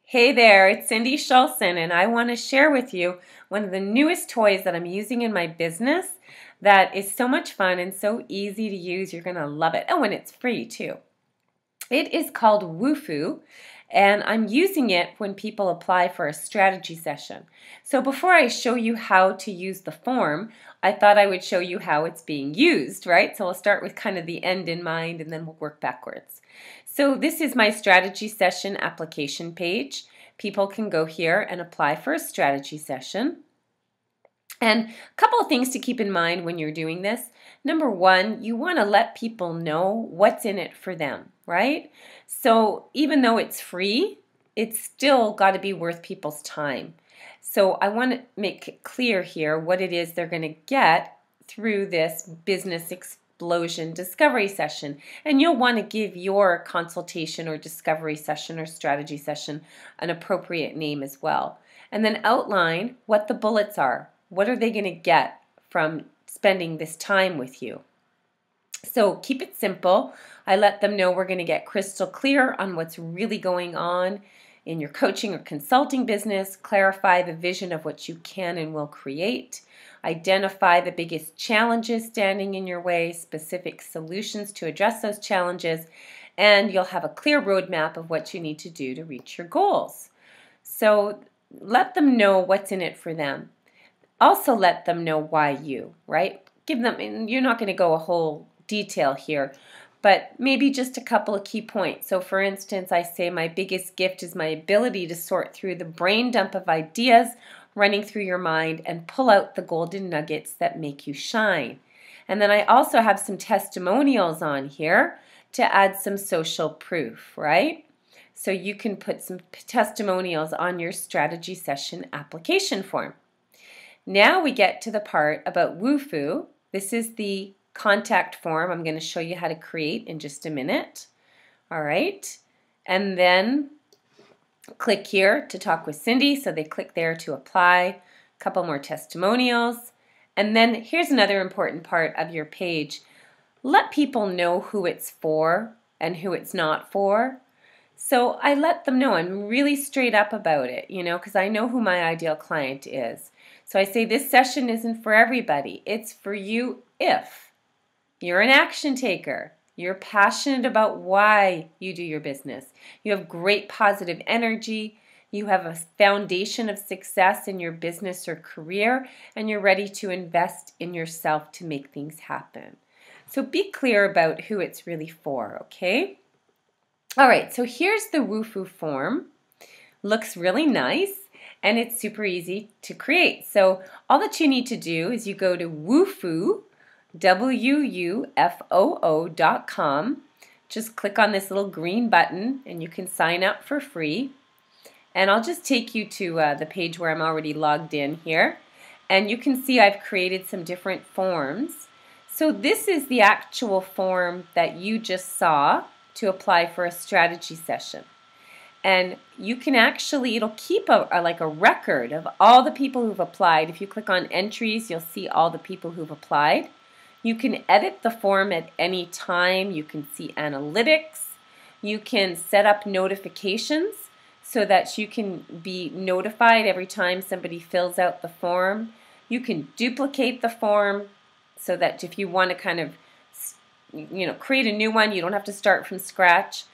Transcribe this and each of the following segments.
Hey there, it's Cindy Schulson, and I want to share with you one of the newest toys that I'm using in my business that is so much fun and so easy to use. You're going to love it. Oh, and it's free too. It is called Wufoo, and I'm using it when people apply for a strategy session. So before I show you how to use the form, I thought I would show you how it's being used, right? So we'll start with kind of the end in mind and then we'll work backwards. So this is my strategy session application page. People can go here and apply for a strategy session. And a couple of things to keep in mind when you're doing this. Number one, you want to let people know what's in it for them, right? So even though it's free, it's still got to be worth people's time. So I want to make it clear here what it is they're going to get through this business explosion discovery session. And you'll want to give your consultation or discovery session or strategy session an appropriate name as well. And then outline what the bullets are. What are they going to get from spending this time with you? So keep it simple. I let them know we're going to get crystal clear on what's really going on in your coaching or consulting business, clarify the vision of what you can and will create, identify the biggest challenges standing in your way, specific solutions to address those challenges, and you'll have a clear roadmap of what you need to do to reach your goals. So let them know what's in it for them. Also let them know why you, right? Give them, and you're not going to go a whole detail here, but maybe just a couple of key points. So for instance, I say my biggest gift is my ability to sort through the brain dump of ideas running through your mind and pull out the golden nuggets that make you shine. And then I also have some testimonials on here to add some social proof, right? So you can put some testimonials on your strategy session application form. Now we get to the part about Wufoo. This is the contact form I'm going to show you how to create in just a minute. All right. And then click here to talk with Cindy. So they click there to apply. A couple more testimonials. And then here's another important part of your page. Let people know who it's for and who it's not for. So I let them know. I'm really straight up about it, because I know who my ideal client is. So I say this session isn't for everybody. It's for you if you're an action taker, you're passionate about why you do your business, you have great positive energy, you have a foundation of success in your business or career, and you're ready to invest in yourself to make things happen. So be clear about who it's really for, okay? All right, so here's the Wufoo form. Looks really nice. And it's super easy to create. So all that you need to do is you go to Wufoo, WUFOO.com. Just click on this little green button and you can sign up for free. And I'll just take you to the page where I'm already logged in here. And you can see I've created some different forms. So this is the actual form that you just saw to apply for a strategy session. And you can actually, it'll keep like a record of all the people who've applied. If you click on entries, you'll see all the people who've applied. You can edit the form at any time. You can see analytics. You can set up notifications so that you can be notified every time somebody fills out the form. You can duplicate the form so that if you want to kind of, create a new one, you don't have to start from scratch.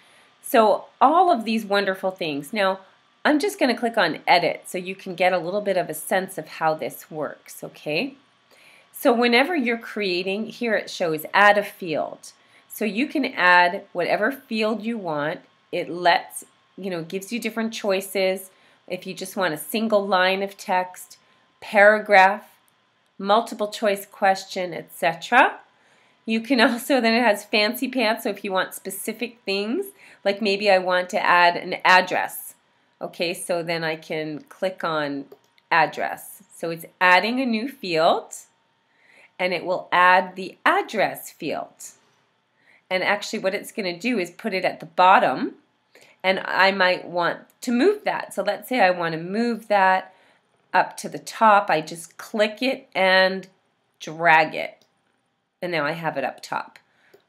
So all of these wonderful things. Now, I'm just going to click on edit so you can get a little bit of a sense of how this works, okay? So whenever you're creating, here it shows add a field. So you can add whatever field you want. It lets, gives you different choices. If you just want a single line of text, paragraph, multiple choice question, etc. You can also, then it has fancy pants, so if you want specific things, like maybe I want to add an address. Okay, so then I can click on address. So it's adding a new field, and it will add the address field. And actually what it's going to do is put it at the bottom, and I might want to move that. So let's say I want to move that up to the top. I just click it and drag it. And now I have it up top.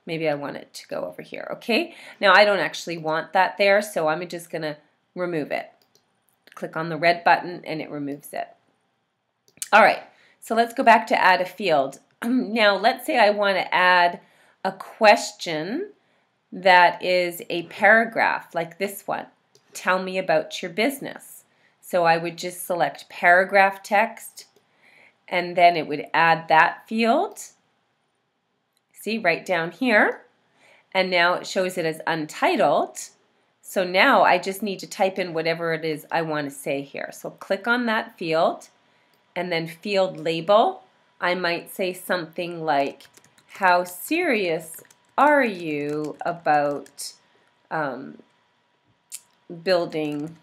Maybe I want it to go over here, okay? Now I don't actually want that there, so I'm just going to remove it. Click on the red button and it removes it. All right, so let's go back to add a field. Now let's say I want to add a question that is a paragraph like this one. Tell me about your business. So I would just select paragraph text and then it would add that field. See, right down here. And now it shows it as untitled. So now I just need to type in whatever it is I want to say here. So click on that field and then field label. I might say something like, how serious are you about building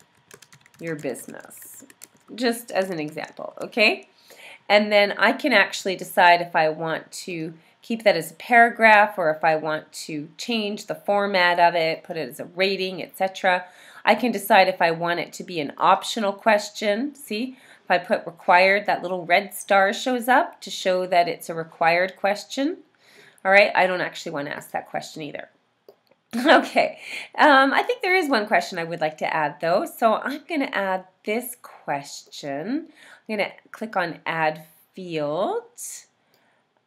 your business? Just as an example, okay? And then I can actually decide if I want to keep that as a paragraph or if I want to change the format of it, put it as a rating, etc. I can decide if I want it to be an optional question. See, if I put required, that little red star shows up to show that it's a required question. All right, I don't actually want to ask that question either. Okay, I think there is one question I would like to add though. So I'm going to add this question. I'm going to click on add field.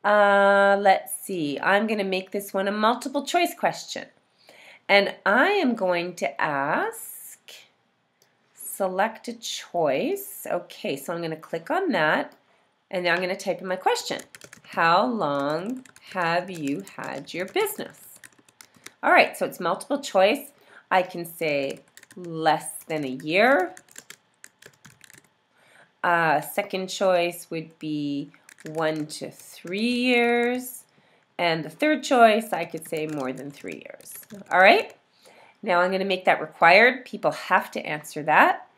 Let's see, I'm going to make this one a multiple choice question. And I am going to ask, select a choice. Okay, so I'm going to click on that. And now I'm going to type in my question. How long have you had your business? All right, so it's multiple choice. I can say less than a year. Second choice would be 1 to 3 years. And the third choice, I could say more than 3 years. All right, now I'm going to make that required. People have to answer that.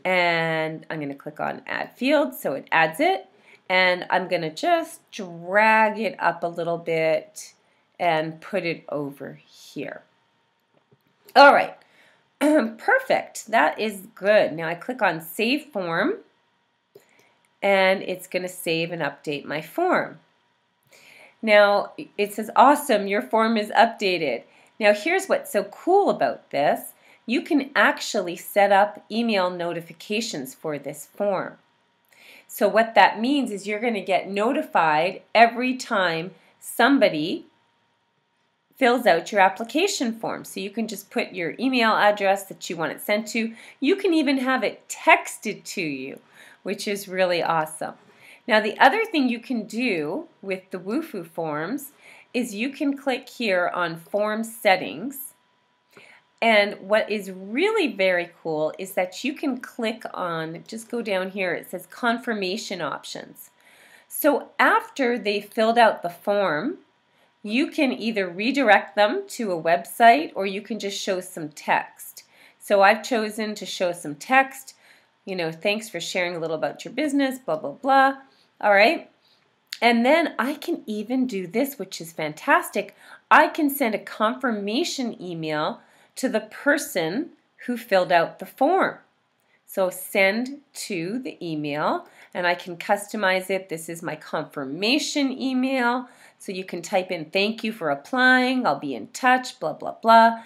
And I'm going to click on add field so it adds it. And I'm going to just drag it up a little bit and put it over here. All right, perfect. That is good. Now I click on Save Form, and it's going to save and update my form. Now it says, awesome, your form is updated. Now here's what's so cool about this. You can actually set up email notifications for this form. So what that means is you're going to get notified every time somebody fills out your application form. So you can just put your email address that you want it sent to. You can even have it texted to you, which is really awesome. Now the other thing you can do with the Wufoo forms is you can click here on Form Settings. And what is really very cool is that you can click on, just go down here, it says confirmation options. So after they filled out the form, you can either redirect them to a website or you can just show some text. So I've chosen to show some text, you know, thanks for sharing a little about your business, blah, blah, blah. All right. And then I can even do this, which is fantastic. I can send a confirmation email to the person who filled out the form. So send to the email, and I can customize it. This is my confirmation email. So you can type in, thank you for applying, I'll be in touch, blah, blah, blah.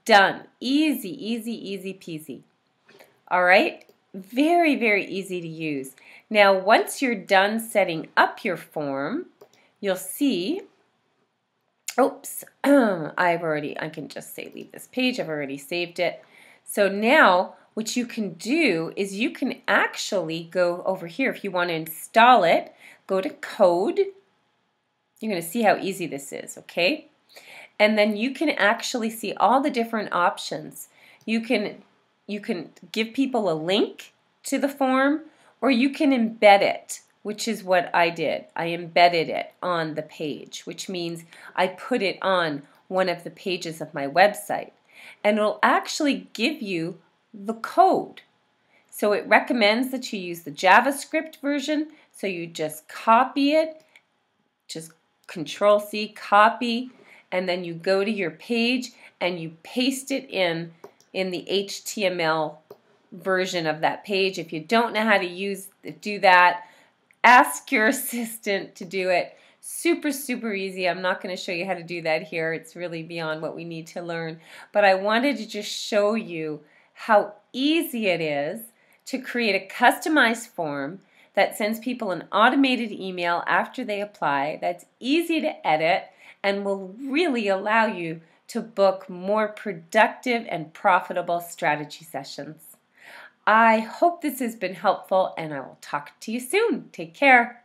Done. Easy, easy, easy peasy. All right, very, very easy to use. Now, once you're done setting up your form, you'll see, oops, I can just say leave this page, I've already saved it. So now what you can do is you can actually go over here if you want to install it, go to code. You're going to see how easy this is, okay? And then you can actually see all the different options. You can give people a link to the form, or you can embed it, which is what I did. I embedded it on the page, which means I put it on one of the pages of my website. And it'll actually give you the code. So it recommends that you use the JavaScript version, so you just copy it, just Control-C, copy, and then you go to your page and you paste it in the HTML version of that page. If you don't know how to do that, ask your assistant to do it. Super, super easy. I'm not going to show you how to do that here. It's really beyond what we need to learn. But I wanted to just show you how easy it is to create a customized form that sends people an automated email after they apply, that's easy to edit, and will really allow you to book more productive and profitable strategy sessions. I hope this has been helpful, and I will talk to you soon. Take care.